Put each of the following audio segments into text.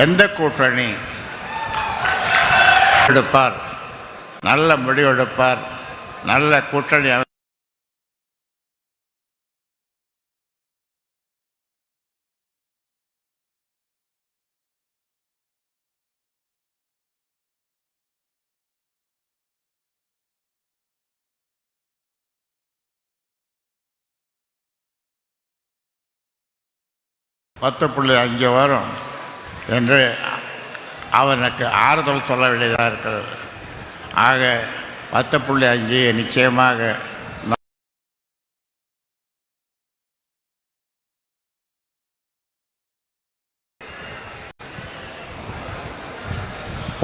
எந்த கூட்டணி எடுப்பார், நல்ல முடிவெடுப்பார், நல்ல கூட்டணி $10.5 வரும் என்று அவனுக்கு ஆறுதல் சொல்ல வேண்டியதாக இருக்கிறது. ஆக 10.5 நிச்சயமாக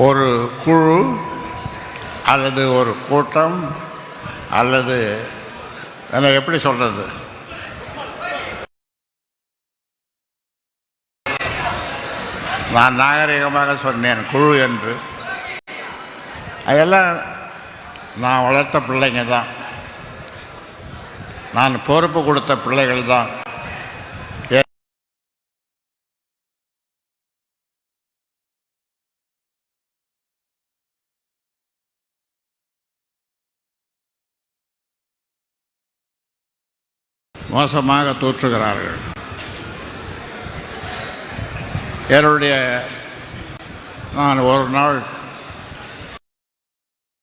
ஒரு குழு அல்லது ஒரு கூட்டம் அல்லது எப்படி சொல்கிறது, நான் நாகரிகமாக சொன்னேன் குழு என்று. அதெல்லாம் நான் வளர்த்த பிள்ளைங்க தான், நான் பொறுப்பு கொடுத்த பிள்ளைகள் தான். மோசமாக தூற்றுகிறார்கள். என்னுடைய நான் ஒரு நாள்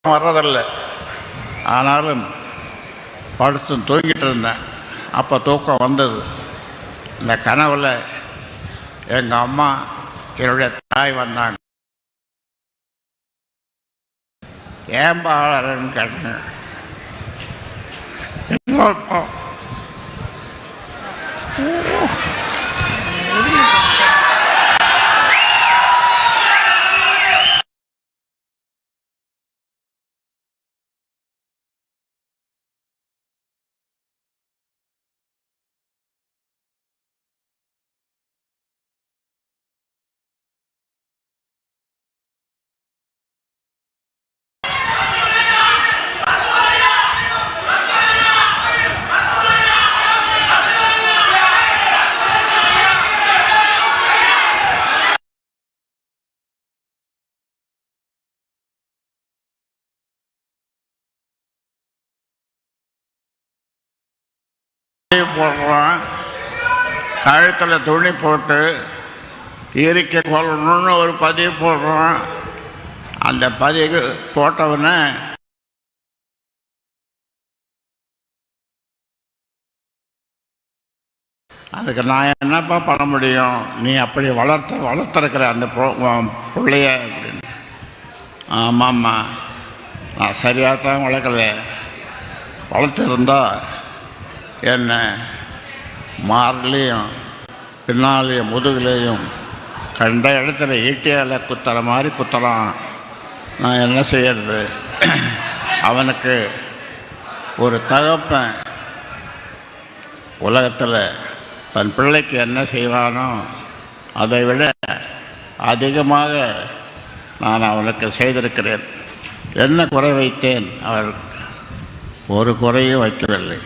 வர்றதில்லை, ஆனாலும் படுத்து தூங்கிட்டு இருந்தேன். அப்போ தூக்கம் வந்தது. இந்த கனவில் எங்கள் அம்மா என்னுடைய தாய் வந்தாங்க. ஏன் பாடுறன்னு கேட்டேன். போடுறான், கழுத்தில் துணி போட்டு இறுக்கி கொள்ளணும்னு ஒரு பதிவு போடுறான். அந்த பதிவு போட்டவனை அதுக்கு நான் என்னப்பா பண்ண முடியும், நீ அப்படி வளர்த்துருக்கிற அந்த பிள்ளைய அப்படின்னு. ஆமாம்மா, நான் சரியாக தான் வளர்த்துருந்தா என்ன மார்லேயும் பின்னாலேயும் முதுகுலேயும் கண்ட இடத்துல ஈட்டியால் குத்துற மாதிரி குத்தலாம். நான் என்ன செய்யறது? அவனுக்கு ஒரு தகப்பன் உலகத்தில் தன் பிள்ளைக்கு என்ன செய்வானோ அதை விட அதிகமாக நான் அவனுக்கு செய்திருக்கிறேன். என்ன குறை வைத்தேன்? அவர் ஒரு குறையும் வைக்கவில்லை.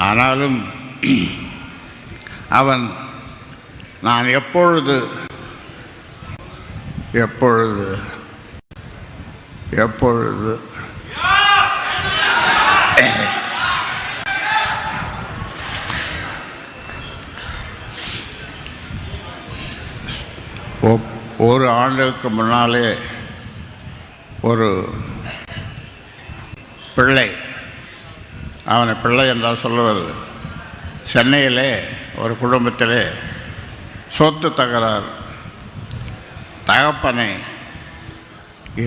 ஆனாலும் அவன் நான் எப்பொழுது ஒரு ஆண்டுக்கு முன்னாலே ஒரு பிள்ளை, அவனை பிள்ளை என்றால் சொல்லுவது, சென்னையிலே ஒரு குடும்பத்திலே சொத்து தகராறு. தகப்பனை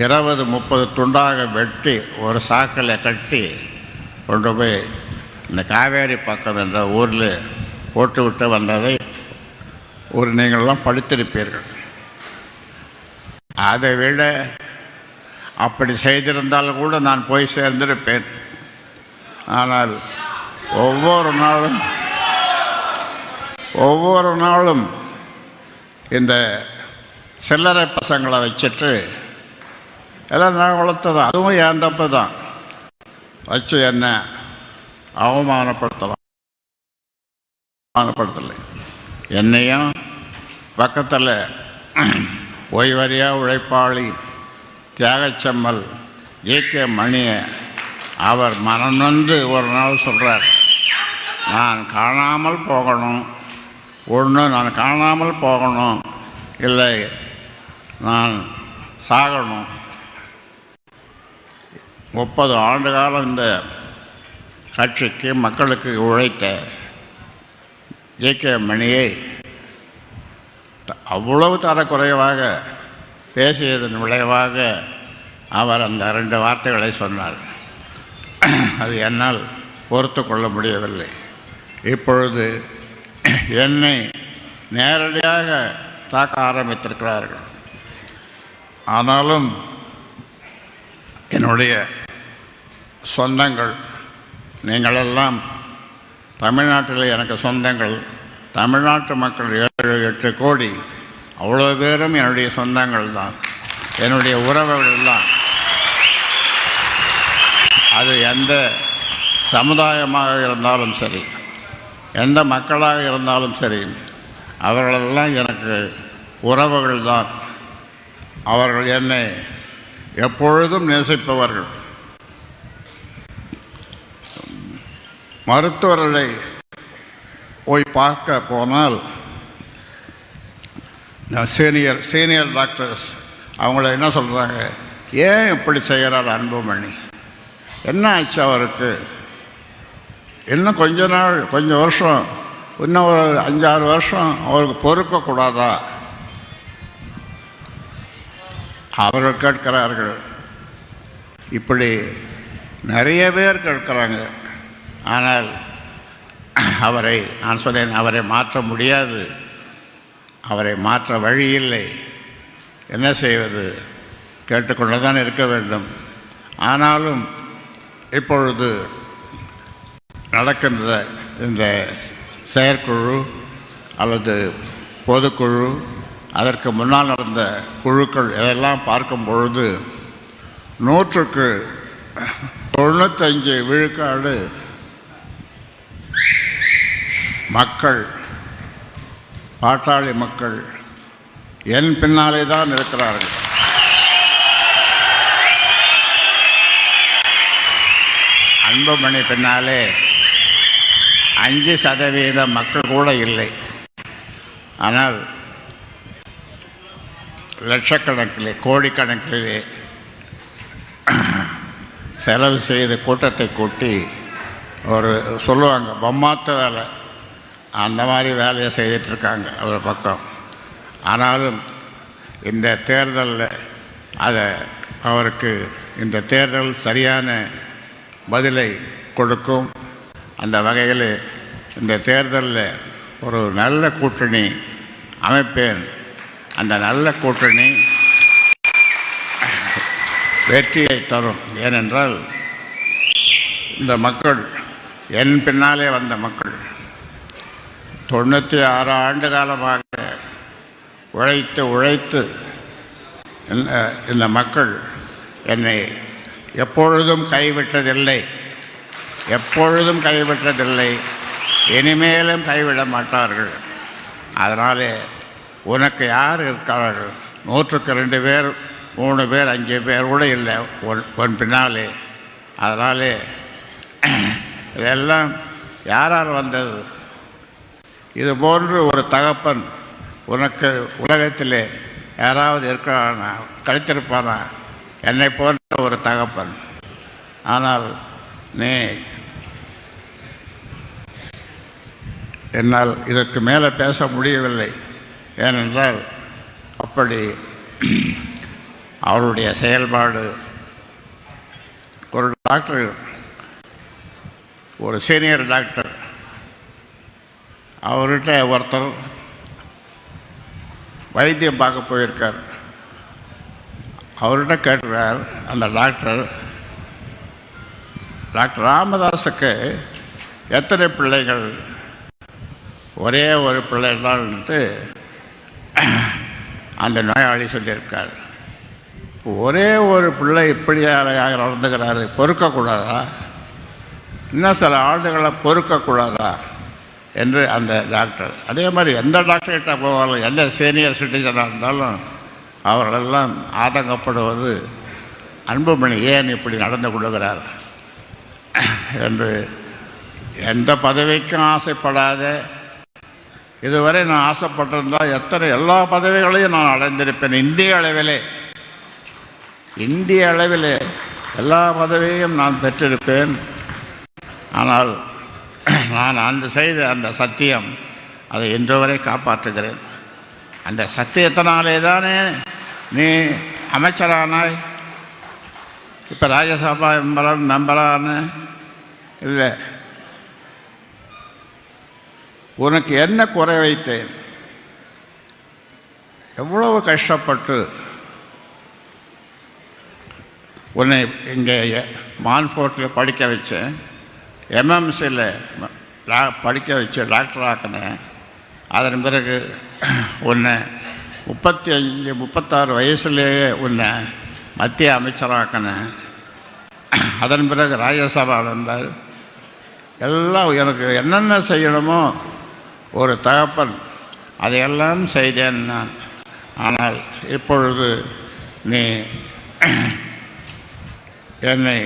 20-30 துண்டாக வெட்டி ஒரு சாக்கில் கட்டி கொண்டு போய் இந்த காவேரி பக்கம் என்ற ஊரில் போட்டுவிட்டு வந்ததை நீங்கள்லாம் படித்திருப்பீர்கள். அதை விட அப்படி செய்திருந்தாலும் கூட நான் போய் சேர்ந்திருப்பேன். ஆனால் ஒவ்வொரு நாளும் இந்த சில்லறை பசங்களை வச்சுட்டு எல்லாம் நான் வளர்த்ததான், அதுவும் என் தப்பு தான், வச்சு என்ன அவமானப்படுத்தலை. என்னையும் பக்கத்தில் ஓய்வறியா உழைப்பாளி தியாகச்சம்மல் ஜே.கே. மணியை அவர் மனம் வந்து ஒரு நாள் சொல்கிறார், நான் காணாமல் போகணும், ஒன்று நான் காணாமல் போகணும், இல்லை நான் சாகணும். 30 ஆண்டு காலம் இந்த கட்சிக்கு மக்களுக்கு உழைத்த ஜே.கே. மணியை அவ்வளவு தரக்குறைவாக பேசியதன் விளைவாக அவர் அந்த 2 வார்த்தைகளை சொன்னார். அது என்னால் பொறுத்து கொள்ள முடியவில்லை. இப்பொழுது என்னை நேரடியாக தாக்க ஆரம்பித்திருக்கிறார்கள். ஆனாலும் என்னுடைய சொந்தங்கள், நீங்களெல்லாம் தமிழ்நாட்டில் எனக்கு சொந்தங்கள், தமிழ்நாட்டு மக்கள் 7-8 கோடி, அவ்வளோ பேரும் என்னுடைய சொந்தங்கள் தான், என்னுடைய உறவுகள் தான். அது எந்த சமுதாயமாக இருந்தாலும் சரி, எந்த மக்களாக இருந்தாலும் சரி, அவர்களெல்லாம் எனக்கு உறவுகள் தான். அவர்கள் என்னை எப்பொழுதும் நேசிப்பவர்கள். மருத்துவர்களை போய் பார்க்க போனால் சீனியர் டாக்டர்ஸ் அவங்கள என்ன சொல்கிறாங்க, ஏன் இப்படி செய்கிறார் அன்புமணி, என்ன ஆச்சு அவருக்கு, இன்னும் கொஞ்சம் வருஷம், இன்னும் ஒரு 5-6 வருஷம் அவருக்கு பொறுக்கக்கூடாதா? அவர்கள் கேட்கிறார்கள். இப்படி நிறைய பேர் கேட்குறாங்க. ஆனால் நான் சொன்னேன், அவரை மாற்ற முடியாது, அவரை மாற்ற வழி இல்லை. என்ன செய்வது, கேட்டுக்கொண்டு தான் இருக்க வேண்டும். ஆனாலும் இப்பொழுது நடக்கின்ற இந்த செயற்குழு அல்லது பொதுக்குழு, அதற்கு முன்னால் நடந்த குழுக்கள் இதெல்லாம் பார்க்கும் பொழுது 100க்கு 95 விழுக்காடு மக்கள், பாட்டாளி மக்கள் என் பின்னாலே தான் இருக்கிறார்கள். அன்புமணி பின்னாலே 5% மக்கள் கூட இல்லை. ஆனால் லட்சக்கணக்கிலே, கோடிக்கணக்கிலே செலவு செய்து கூட்டத்தை கூட்டி ஒரு சொல்லுவாங்க, பொம்மாத்த வேலை, அந்த மாதிரி வேலையை செய்துட்ருக்காங்க ஒரு பக்கம். ஆனாலும் இந்த தேர்தலில் அவருக்கு இந்த தேர்தல் சரியான பதிலை கொடுக்கும். அந்த வகையில் இந்த தேர்தலில் ஒரு நல்ல கூட்டணி அமைப்பேன். அந்த நல்ல கூட்டணி வெற்றியை தரும். ஏனென்றால் இந்த மக்கள், என் பின்னாலே வந்த மக்கள், 96 ஆண்டு காலமாக உழைத்து இந்த மக்கள் என்னை எப்பொழுதும் கைவிட்டதில்லை, இனிமேலும் கைவிட மாட்டார்கள். அதனாலே உனக்கு யார் இருக்கிறார்கள், 100க்கு 2 பேர், 3 பேர், 5 பேர் கூட இல்லை உன் பின்னாலே. அதனாலே இதெல்லாம் யாரால் வந்தது? இது போன்று ஒரு தகப்பன் உனக்கு உலகத்திலே யாராவது இருக்கிறானா, கிடைத்திருப்பானா? என்னை போன்ற ஒரு தகப்பன். ஆனால் என்னால் இதற்கு மேலே பேச முடியவில்லை. ஏனென்றால் அப்படி அவருடைய செயல்பாடு. ஒரு டாக்டர், ஒரு சீனியர் டாக்டர், அவர்கிட்ட ஒருத்தர் வைத்தியம் பார்க்க போயிருக்கார். அவர்கிட்ட கேட்கிறார் அந்த டாக்டர் ராமதாஸுக்கு எத்தனை பிள்ளைகள்? ஒரே ஒரு பிள்ளை தான்ட்டு அந்த நோயாளி சொல்லியிருக்கார். ஒரே ஒரு பிள்ளை இப்படி நடந்துக்கிறாரு, பொறுக்கக்கூடாதா? இன்னும் சில ஆண்டுகளை பொறுக்கக்கூடாதா என்று அந்த டாக்டர். அதே மாதிரி எந்த டாக்டர்கிட்ட போவாலும், எந்த சீனியர் சிட்டிசனாக இருந்தாலும் அவர்களெல்லாம் ஆதங்கப்படுவது, அன்புமணி ஏன் இப்படி நடந்து கொள்ளுகிறார் என்று. எந்த பதவிக்கும் ஆசைப்படாத, இதுவரை நான் ஆசைப்பட்டிருந்தால் எல்லா பதவிகளையும் நான் அடைந்திருப்பேன். இந்திய அளவிலே எல்லா பதவியையும் நான் பெற்றிருப்பேன். ஆனால் நான் செய்த அந்த சத்தியம், அதை இன்று வரை காப்பாற்றுகிறேன். அந்த சத்தியத்தினாலே தானே நீ அமைச்சரானாய், இப்போ ராஜ்யசபா மெம்பரான. இல்லை, உனக்கு என்ன குறை வைத்தேன்? எவ்வளவு கஷ்டப்பட்டு உன்னை இங்கே மான்ஃபோர்ட்டில் படிக்க வச்சேன், எம்எம்சியில் படிக்க வச்சு டாக்டர் ஆக்கினேன். அதன் பிறகு உன்னை 36 வயசுலேயே உன்னை மத்திய அமைச்சராக்கினேன். அதன் பிறகு ராஜ்யசபா மெம்பர். எல்லாம் எனக்கு என்னென்ன செய்யணுமோ ஒரு தகப்பன் அதையெல்லாம் செய்தேன் நான். ஆனால் இப்பொழுது நீ என்னை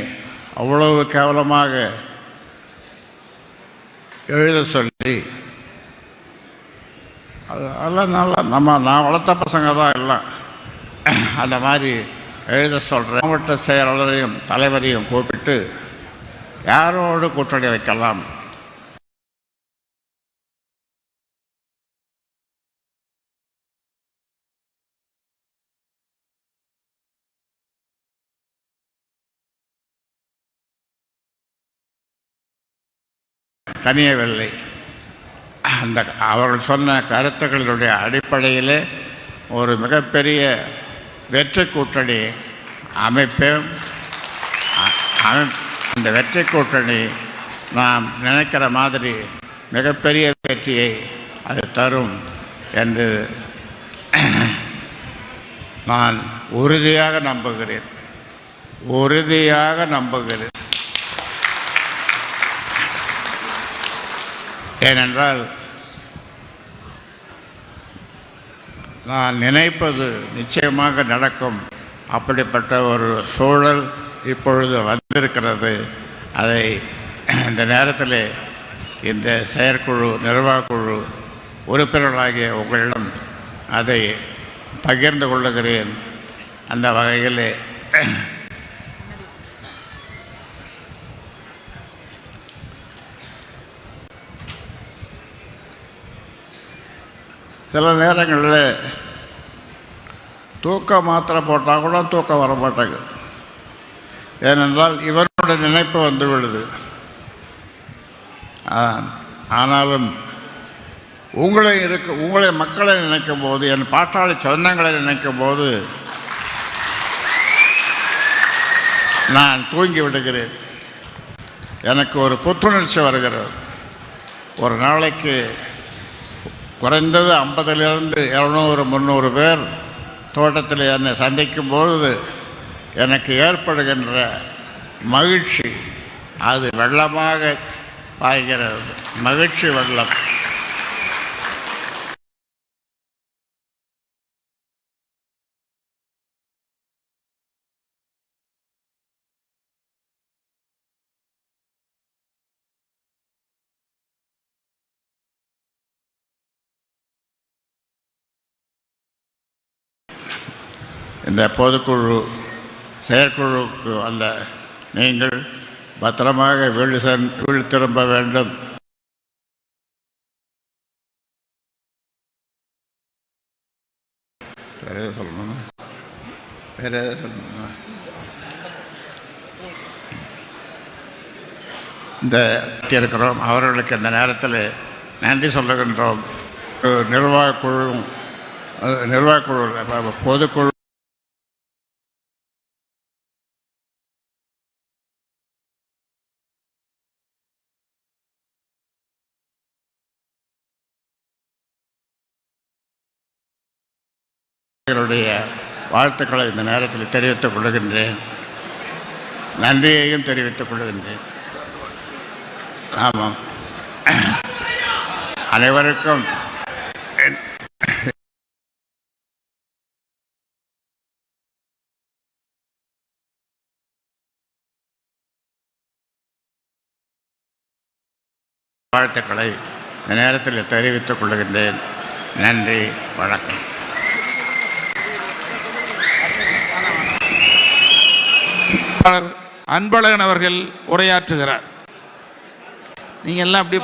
அவ்வளவு கேவலமாக எழுத சொல்லி, அதெல்லாம் நல்லா நான் வளர்த்த பசங்க தான் எல்லாம் அந்த மாதிரி எழுத சொல்கிறேன். மாவட்ட செயலாளரையும் தலைவரையும் கூப்பிட்டு யாரோடு கூட்டணி வைக்கலாம், கனியவில்லை. அவர்கள் சொன்ன கருத்துக்களினுடைய அடிப்படையில் ஒரு மிகப்பெரிய வெற்றி கூட்டணி அமைப்பேன். அந்த வெற்றி கூட்டணி நாம் நினைக்கிற மாதிரி மிகப்பெரிய வெற்றியை அது தரும் என்று நான் உறுதியாக நம்புகிறேன். ஏனென்றால் நான் நினைப்பது நிச்சயமாக நடக்கும். அப்படிப்பட்ட ஒரு சூழல் இப்பொழுது வந்திருக்கிறது. அதை இந்த நேரத்தில் இந்த செயற்குழு நிர்வாகக்குழு உறுப்பினர்களாகிய உங்களிடம் அதை பகிர்ந்து கொள்ளுகிறேன். அந்த வகையில் சில நேரங்களில் தூக்க மாத்திரை போட்டால் கூட தூக்கம் வர மாட்டேங்குது. ஏனென்றால் இவருடைய நினைப்பு வந்து விடுது. ஆனாலும் உங்களை மக்களை நினைக்கும் போது, என் பாட்டாளி சொந்தங்களை நினைக்கும் போது நான் தூங்கி விடுகிறேன். எனக்கு ஒரு புத்துணர்ச்சி வருகிறது. ஒரு நாளைக்கு குறைந்தது 50லிருந்து 200, 300 பேர் தோட்டத்தில் என்னை சந்திக்கும் போது எனக்கு ஏற்படுகின்ற மகிழ்ச்சி அது வெள்ளமாக பாய்கிறது. மகிழ்ச்சி வெள்ளம். இந்த பொதுக்குழு செயற்குழுக்கு அந்த நீங்கள் பத்திரமாக வீடு திரும்ப வேண்டும். வேறு எதாவது சொல்லணுமா? வேறு எதாவது சொல்லணுமா? இந்த இருக்கிறோம், அவர்களுக்கு இந்த நேரத்தில் நன்றி சொல்லுகின்றோம். நிர்வாகக்குழு பொதுக்குழு என்னுடைய வாழ்த்துக்களை இந்த நேரத்தில் தெரிவித்துக் கொள்கின்றேன். நன்றியையும் தெரிவித்துக் கொள்கின்றேன். ஆமாம், அனைவருக்கும் வாழ்த்துக்களை இந்த நேரத்தில் தெரிவித்துக் கொள்கின்றேன். நன்றி, வணக்கம். அன்பழகன் அவர்கள் உரையாற்றுகிறார். நீங்கள் எல்லாம் அப்படி